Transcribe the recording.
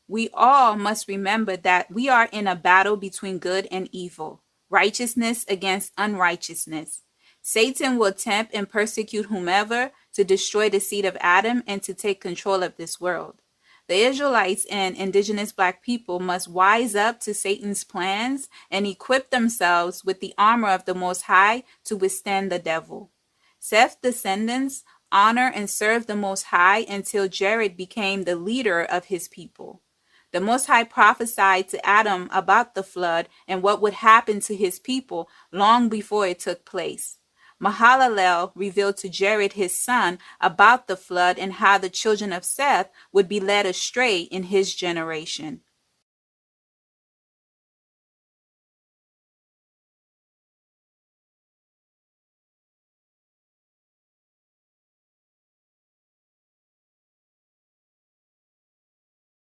We all must remember that we are in a battle between good and evil, righteousness against unrighteousness. Satan will tempt and persecute whomever to destroy the seed of Adam and to take control of this world. The Israelites and indigenous black people must wise up to Satan's plans and equip themselves with the armor of the Most High to withstand the devil. Seth's descendants honor and serve the Most High until Jared became the leader of his people. The Most High prophesied to Adam about the flood and what would happen to his people long before it took place. Mahalalel revealed to Jared his son about the flood and how the children of Seth would be led astray in his generation.